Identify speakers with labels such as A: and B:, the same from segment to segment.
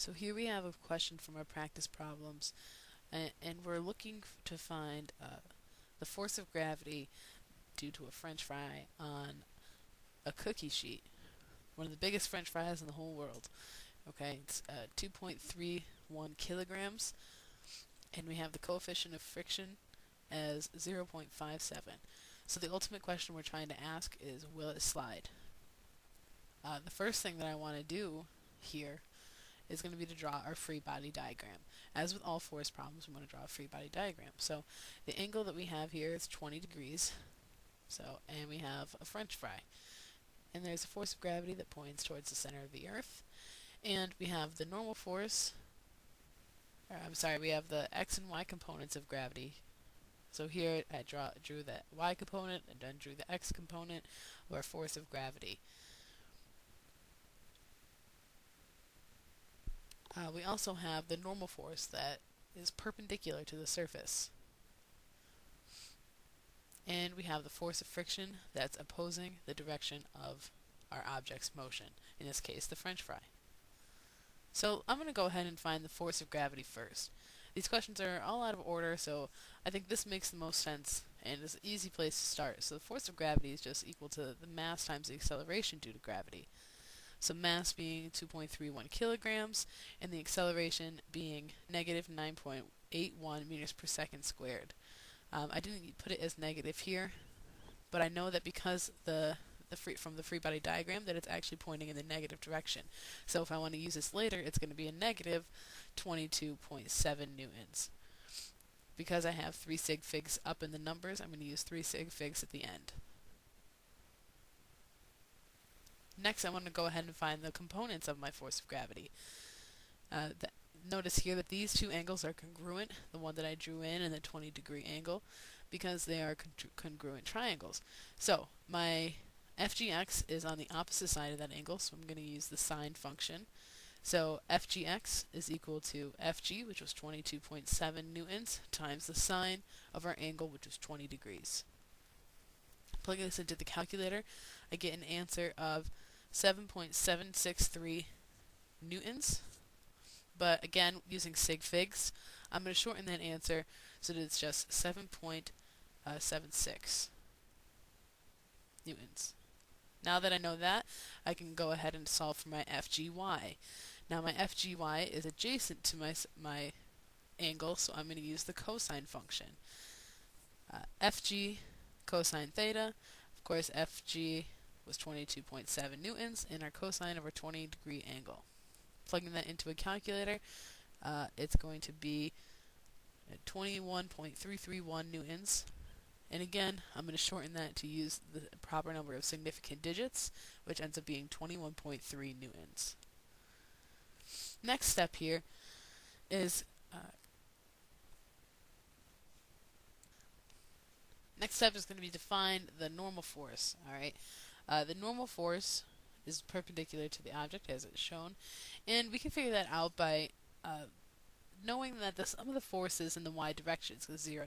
A: So here we have a question from our practice problems, and we're looking to find the force of gravity due to a french fry on a cookie sheet, one of the biggest french fries in the whole world. Okay, it's 2.31 kilograms, and we have the coefficient of friction as 0.57. So the ultimate question we're trying to ask is, will it slide? The first thing that I want to do here is going to be to draw our free body diagram. As with all force problems, we want to draw a free body diagram. So the angle that we have here is 20 degrees. And we have a french fry. And there's a force of gravity that points towards the center of the earth. And we have the normal force, we have the x and y components of gravity. So here I drew the y component and then drew the x component of our force of gravity. We also have the normal force that is perpendicular to the surface. And we have the force of friction that's opposing the direction of our object's motion, in this case the french fry. So I'm going to go ahead and find the force of gravity first. These questions are all out of order, so I think this makes the most sense and is an easy place to start. So the force of gravity is just equal to the mass times the acceleration due to gravity. So mass being 2.31 kilograms and the acceleration being negative 9.81 meters per second squared. I didn't put it as negative here, but I know that because from the free body diagram that it's actually pointing in the negative direction. So if I want to use this later, it's going to be a negative 22.7 newtons. Because I have 3 sig figs up in the numbers, I'm going to use 3 sig figs at the end. Next, I want to go ahead and find the components of my force of gravity. Notice here that these two angles are congruent, the one that I drew in and the 20-degree angle, because they are congruent triangles. So my FGX is on the opposite side of that angle, so I'm going to use the sine function. So FGX is equal to FG, which was 22.7 newtons, times the sine of our angle, which was 20 degrees. Plugging this into the calculator, I get an answer of 7.763 newtons. But again, using sig figs, I'm going to shorten that answer so that it's just 7.76 newtons. Now that I know that, I can go ahead and solve for my FGY. Now my FGY is adjacent to my angle, so I'm going to use the cosine function. FG cosine theta, of course FG was 22.7 newtons, and our cosine of our 20-degree angle. Plugging that into a calculator, it's going to be 21.331 newtons. And again, I'm going to shorten that to use the proper number of significant digits, which ends up being 21.3 newtons. Next step here is going to be to find the normal force. All right, the normal force is perpendicular to the object as it's shown, and we can figure that out by knowing that the sum of the forces in the y direction is 0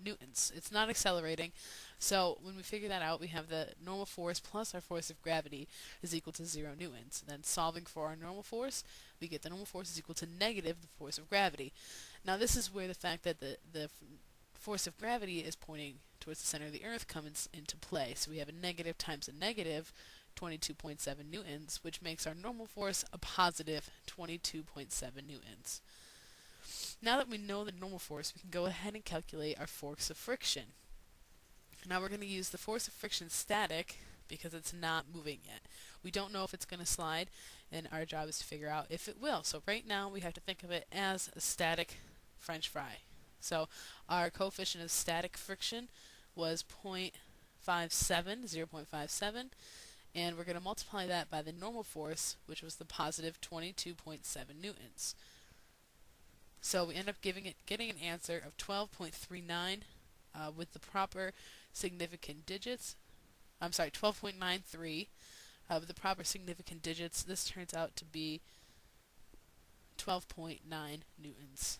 A: newtons. It's not accelerating, so when we figure that out, we have the normal force plus our force of gravity is equal to 0 newtons. Then solving for our normal force, we get the normal force is equal to negative the force of gravity. Now this is where the fact that the force of gravity is pointing towards the center of the earth comes into play. So we have a negative times a negative 22.7 newtons, which makes our normal force a positive 22.7 newtons. Now that we know the normal force, we can go ahead and calculate our force of friction. Now we're going to use the force of friction static because it's not moving yet. We don't know if it's going to slide, and our job is to figure out if it will. So right now we have to think of it as a static french fry. So our coefficient of static friction was 0.57, and we're going to multiply that by the normal force, which was the positive 22.7 newtons. So we end up getting an answer of 12.39 with the proper significant digits. 12.93 with the proper significant digits. This turns out to be 12.9 newtons.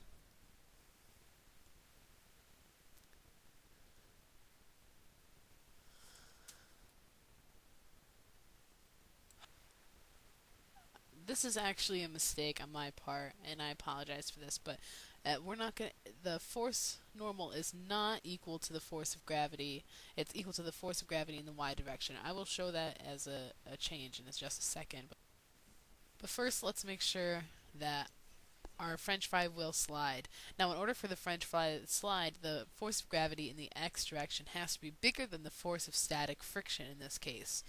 A: this is actually a mistake on my part, and I apologize for this, but we're not going to, the force normal is not equal to the force of gravity. It's equal to the force of gravity in the y direction. I will show that as a change in just a second. But first, let's make sure that our French fry will slide. Now, in order for the French fry to slide, the force of gravity in the x direction has to be bigger than the force of static friction in this case.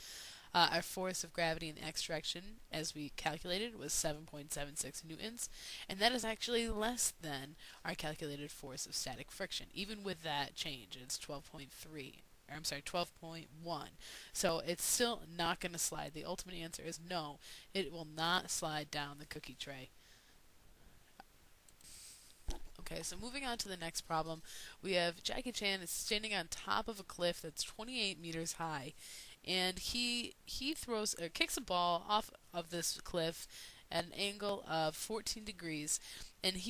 A: Our force of gravity in the x direction, as we calculated, was 7.76 newtons, and that is actually less than our calculated force of static friction. Even with that change, it's 12.3. Or, I'm sorry, 12.1. So it's still not going to slide. The ultimate answer is no. It will not slide down the cookie tray. Okay, so moving on to the next problem, we have Jackie Chan is standing on top of a cliff that's 28 meters high, and he throws or kicks a ball off of this cliff at an angle of 14 degrees, and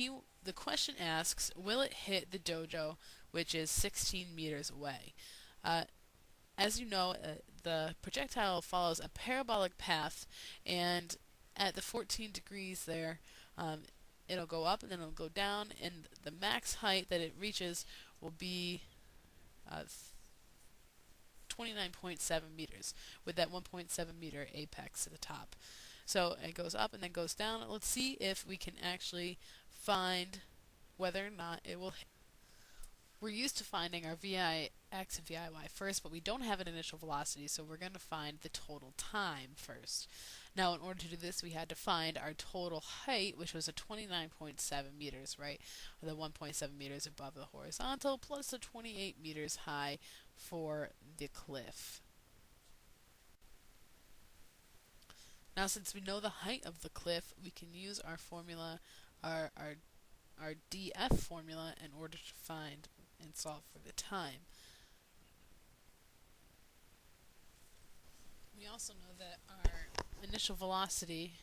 A: the question asks, will it hit the dojo, which is 16 meters away? As you know, the projectile follows a parabolic path, and at the 14 degrees there, it'll go up and then it'll go down, and the max height that it reaches will be 29.7 meters, with that 1.7 meter apex at the top. So it goes up and then goes down. Let's see if we can actually find whether or not it will hit. We're used to finding our VIX and VIY first, but we don't have an initial velocity, so we're going to find the total time first. Now, in order to do this, we had to find our total height, which was a 29.7 meters, right? The 1.7 meters above the horizontal, plus the 28 meters high for the cliff. Now, since we know the height of the cliff, we can use our formula, our DF formula, in order to find and solve for the time. We also know that our initial velocity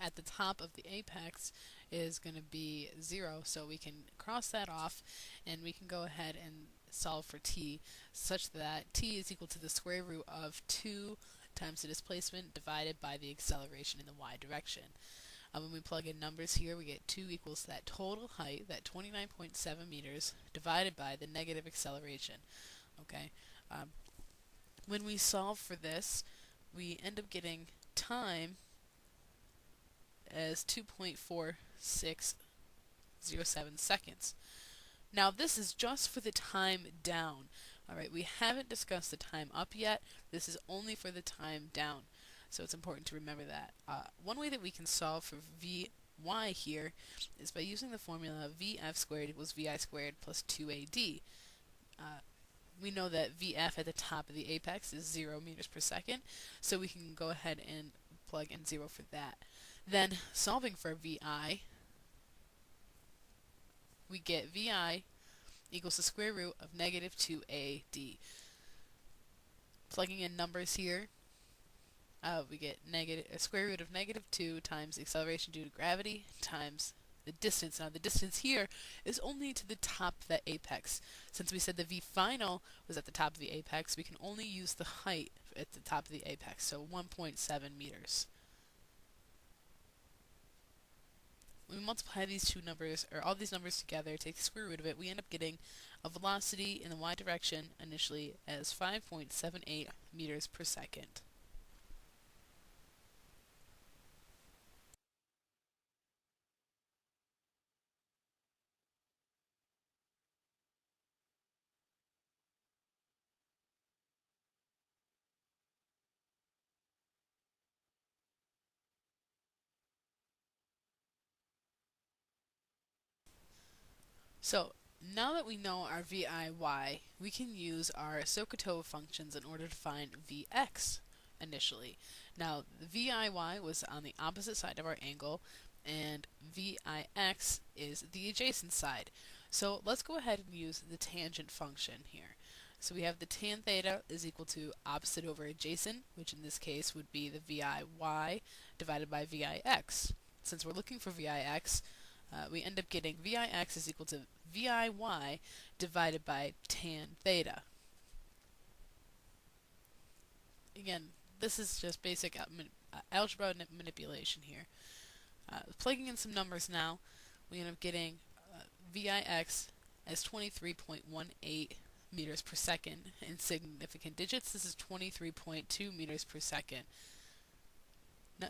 A: at the top of the apex is going to be 0, so we can cross that off and we can go ahead and solve for t such that t is equal to the square root of 2 times the displacement divided by the acceleration in the y direction. When we plug in numbers here, we get 2 equals that total height, that 29.7 meters, divided by the negative acceleration. Okay. When we solve for this, we end up getting time as 2.4607 seconds. Now, this is just for the time down. Alright, we haven't discussed the time up yet. This is only for the time down. So it's important to remember that. One way that we can solve for Vy here is by using the formula Vf squared equals Vi squared plus 2AD. We know that Vf at the top of the apex is 0 meters per second, so we can go ahead and plug in 0 for that. Then, solving for Vi, we get Vi equals the square root of negative 2AD. Plugging in numbers here, we get a square root of negative 2 times the acceleration due to gravity times the distance. Now, the distance here is only to the top of that apex. Since we said the V final was at the top of the apex, we can only use the height at the top of the apex, so 1.7 meters. When we multiply these two numbers, or all these numbers together, take the square root of it, we end up getting a velocity in the y direction initially as 5.78 meters per second. So, now that we know our VIY, we can use our SOHCAHTOA functions in order to find Vx initially. Now, the VIY was on the opposite side of our angle, and Vix is the adjacent side. So let's go ahead and use the tangent function here. So we have the tan theta is equal to opposite over adjacent, which in this case would be the VIY divided by VIX. Since we're looking for VIX, we end up getting Vix is equal to VIY divided by tan theta. Again, this is just basic algebra manipulation here. Plugging in some numbers now, we end up getting VIX as 23.18 meters per second in significant digits. This is 23.2 meters per second.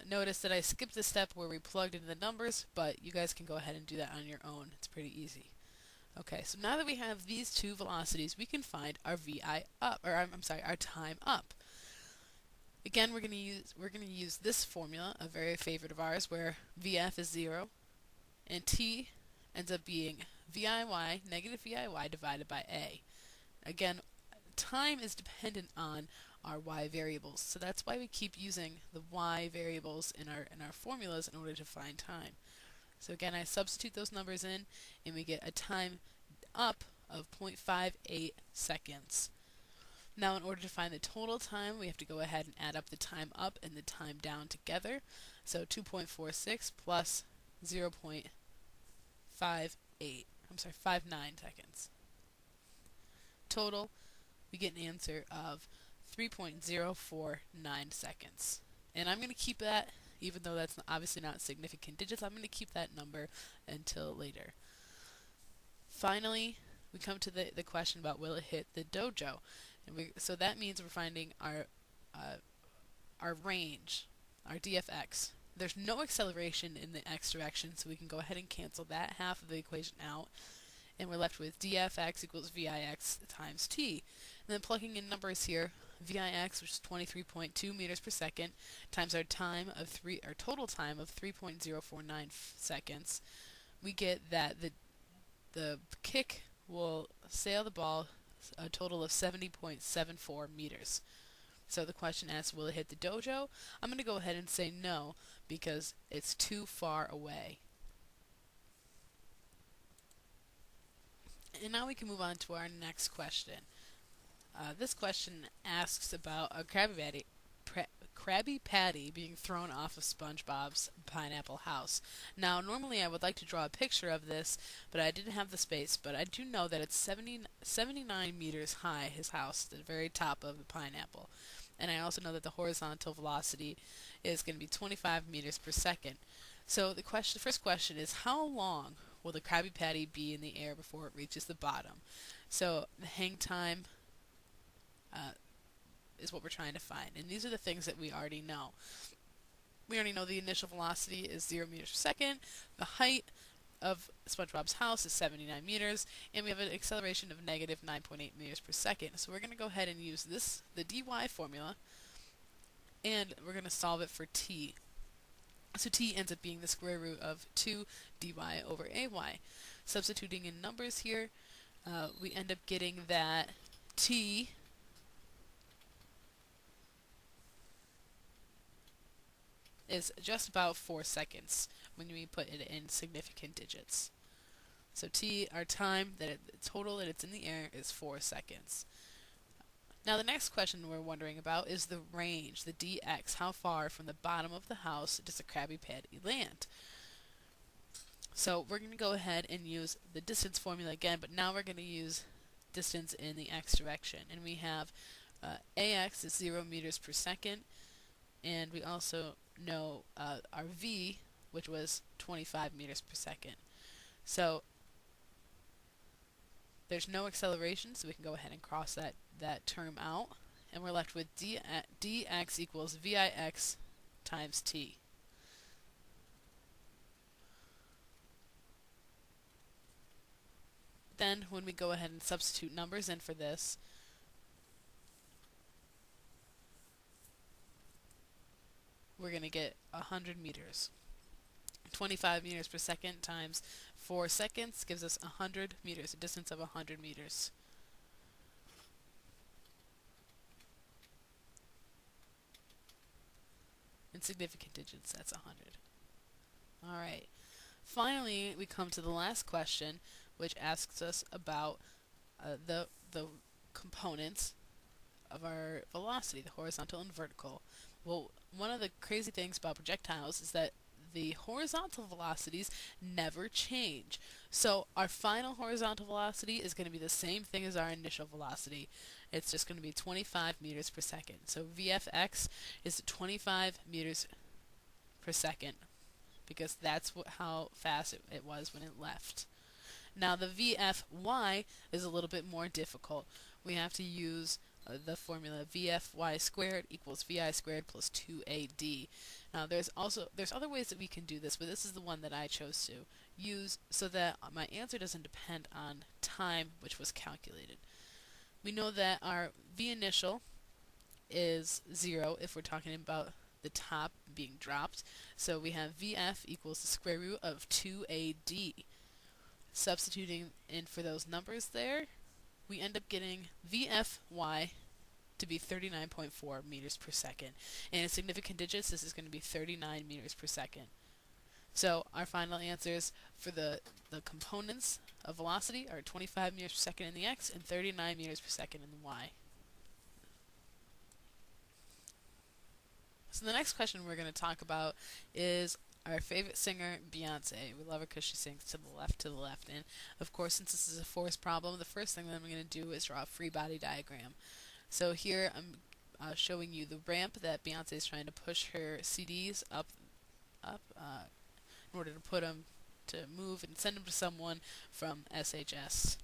A: Notice that I skipped the step where we plugged in the numbers, but you guys can go ahead and do that on your own. It's pretty easy. Okay, so now that we have these two velocities, we can find our VI up, or I'm sorry, our time up. Again, we're going to use this formula, a very favorite of ours, where VF is 0, and T ends up being VIY, negative VIY divided by A. Again, time is dependent on our y variables, so that's why we keep using the y variables in our formulas in order to find time. So again, I substitute those numbers in, and we get a time up of 0.58 seconds. Now, in order to find the total time, we have to go ahead and add up the time up and the time down together. So 2.46 plus 0.58, 59 seconds. Total, we get an answer of 3.049 seconds. And I'm going to keep that, even though that's obviously not significant digits, I'm going to keep that number until later. Finally, we come to the question about will it hit the dojo. And so that means we're finding our range, our dfx. There's no acceleration in the x direction, so we can go ahead and cancel that half of the equation out. And we're left with dfx equals vix times t. And then plugging in numbers here, vix, which is 23.2 meters per second, times our total time of 3.049 seconds, we get that the kick will sail the ball a total of 70.74 meters. So the question asks, will it hit the dojo? I'm going to go ahead and say no, because it's too far away. And now we can move on to our next question. This question asks about a Krabby Patty being thrown off of SpongeBob's pineapple house. Now, normally I would like to draw a picture of this, but I didn't have the space. But I do know that it's 79 meters high, his house, the very top of the pineapple. And I also know that the horizontal velocity is going to be 25 meters per second. So the first question is, how long will the Krabby Patty be in the air before it reaches the bottom? So the hang time is what we're trying to find. And these are the things that we already know. We already know the initial velocity is 0 meters per second. The height of SpongeBob's house is 79 meters. And we have an acceleration of negative 9.8 meters per second. So we're going to go ahead and use the dy formula, and we're going to solve it for t. So t ends up being the square root of 2 dy over ay. Substituting in numbers here, we end up getting that t is just about 4 seconds when we put it in significant digits. So t, our time, total that it's in the air, is 4 seconds. Now the next question we're wondering about is the range, the dx. How far from the bottom of the house does the Krabby Patty land? So we're going to go ahead and use the distance formula again, but now we're going to use distance in the x direction. And we have ax is 0 meters per second, and we also know our v, which was 25 meters per second. So there's no acceleration, so we can go ahead and cross that term out, and we're left with dx equals vix times t. Then when we go ahead and substitute numbers in for this, we're going to get 100 meters. 25 meters per second times 4 seconds gives us 100 meters, a distance of 100 meters. In significant digits, that's 100. Alright. Finally, we come to the last question, which asks us about the components of our velocity, the horizontal and vertical. Well, one of the crazy things about projectiles is that the horizontal velocities never change. So our final horizontal velocity is going to be the same thing as our initial velocity. it's just going to be 25 meters per second. So VFX is 25 meters per second because that's how fast it was when it left. Now the VFY is a little bit more difficult. We have to use the formula VFY squared equals VI squared plus 2AD. Now there's other ways that we can do this, but this is the one that I chose to use so that my answer doesn't depend on time which was calculated. We know that our V initial is 0 if we're talking about the top being dropped. So we have VF equals the square root of 2AD. Substituting in for those numbers there, we end up getting VFY to be 39.4 meters per second. And in significant digits, this is going to be 39 meters per second. So our final answers for the components of velocity are 25 meters per second in the x and 39 meters per second in the y. So the next question we're going to talk about is our favorite singer, Beyonce. We love her because she sings to the left, and of course, since this is a force problem, the first thing that I'm going to do is draw a free body diagram. So here I'm showing you the ramp that Beyonce is trying to push her CDs up in order to put them to move and send them to someone from SHS,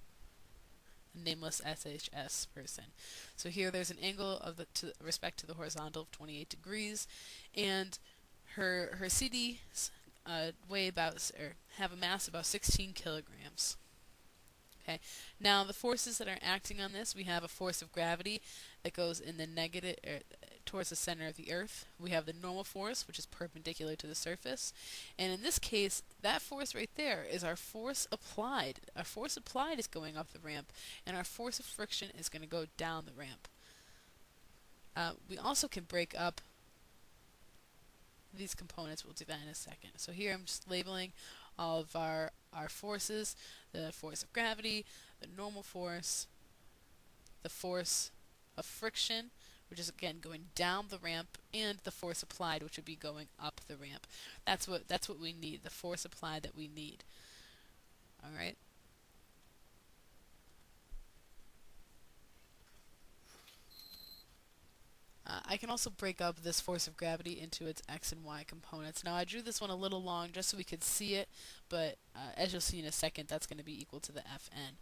A: a nameless SHS person. So here there's an angle of respect to the horizontal of 28 degrees, and her CDs weigh about or have a mass of about 16 kilograms. Okay. Now the forces that are acting on this, we have a force of gravity that goes in the negative towards the center of the Earth. We have the normal force, which is perpendicular to the surface, and in this case, that force right there is our force applied. Our force applied is going up the ramp, and our force of friction is going to go down the ramp. We also can break up these components. We'll do that in a second. So here I'm just labeling all of our forces: the force of gravity, the normal force, the force of friction, which is again going down the ramp, and the force applied, which would be going up the ramp. That's what we need, the force applied that we need. All right. I can also break up this force of gravity into its x and y components. Now I drew this one a little long just so we could see it, but as you'll see in a second, that's going to be equal to the Fn.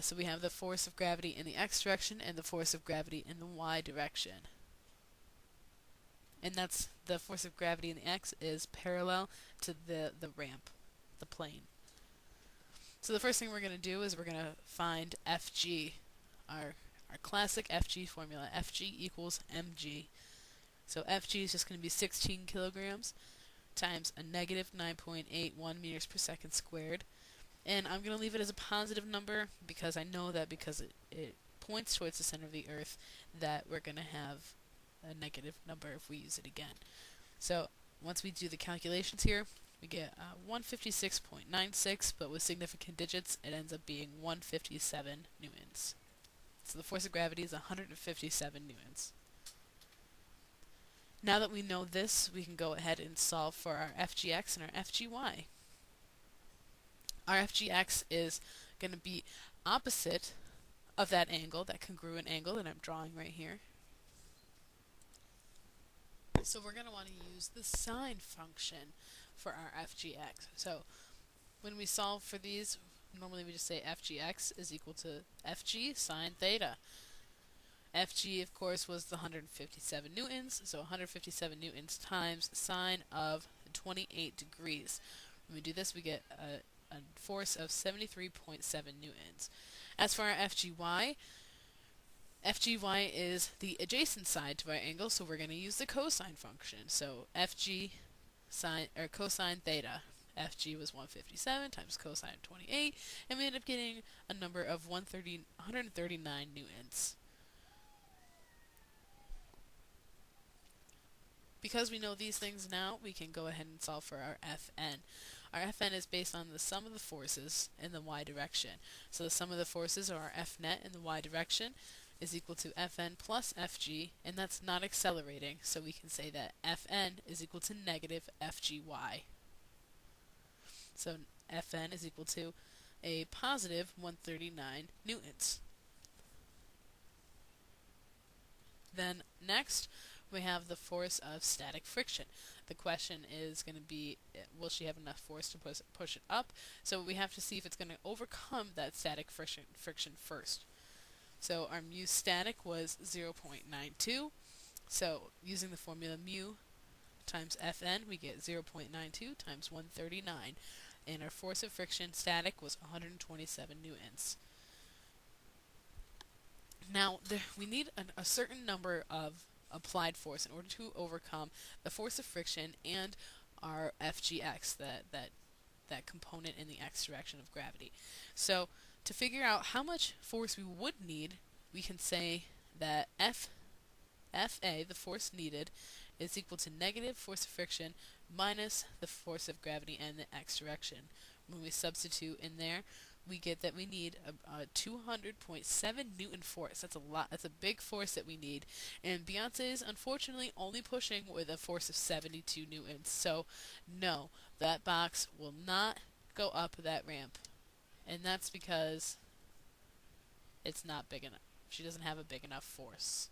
A: So we have the force of gravity in the x direction and the force of gravity in the y direction. And that's the force of gravity in the x is parallel to the ramp, the plane. So the first thing we're going to do is we're going to find Fg, our classic Fg formula. Fg equals mg. So Fg is just going to be 16 kilograms times a negative 9.81 meters per second squared. And I'm going to leave it as a positive number because I know that because it points towards the center of the Earth that we're going to have a negative number if we use it again. So once we do the calculations here, we get 156.96, but with significant digits, it ends up being 157 newtons. So the force of gravity is 157 newtons. Now that we know this, we can go ahead and solve for our Fgx and our Fgy. Our Fgx is going to be opposite of that angle, that congruent angle that I'm drawing right here. So we're going to want to use the sine function for our Fgx. So when we solve for these, normally we just say Fgx is equal to Fg sine theta. Fg, of course, was the 157 newtons, so 157 newtons times sine of 28 degrees. When we do this, we get a force of 73.7 newtons. As for our Fgy, Fgy is the adjacent side to our angle, so we're going to use the cosine function. So Fg sine or cosine theta. Fg was 157 times cosine of 28, and we end up getting a number of 139 newtons. Because we know these things now, we can go ahead and solve for our Fn. Our Fn is based on the sum of the forces in the y direction. So the sum of the forces, or our F net in the y direction, is equal to Fn plus Fg, and that's not accelerating, so we can say that Fn is equal to negative Fgy. So Fn is equal to a positive 139 newtons. Then next, we have the force of static friction. The question is going to be, will she have enough force to push it up? So we have to see if it's going to overcome that static friction first. So our mu static was 0.92. So using the formula mu times Fn, we get 0.92 times 139. And our force of friction static was 127 newtons. Now, we need a certain number of applied force in order to overcome the force of friction and our FGX, that component in the x direction of gravity. So, to figure out how much force we would need, we can say that FA, the force needed, is equal to negative force of friction minus the force of gravity in the x direction. When we substitute in there, we get that we need a 200.7 Newton force. That's a lot. That's a big force that we need. And Beyonce is unfortunately only pushing with a force of 72 newtons. So, no, that box will not go up that ramp. And that's because it's not big enough. She doesn't have a big enough force.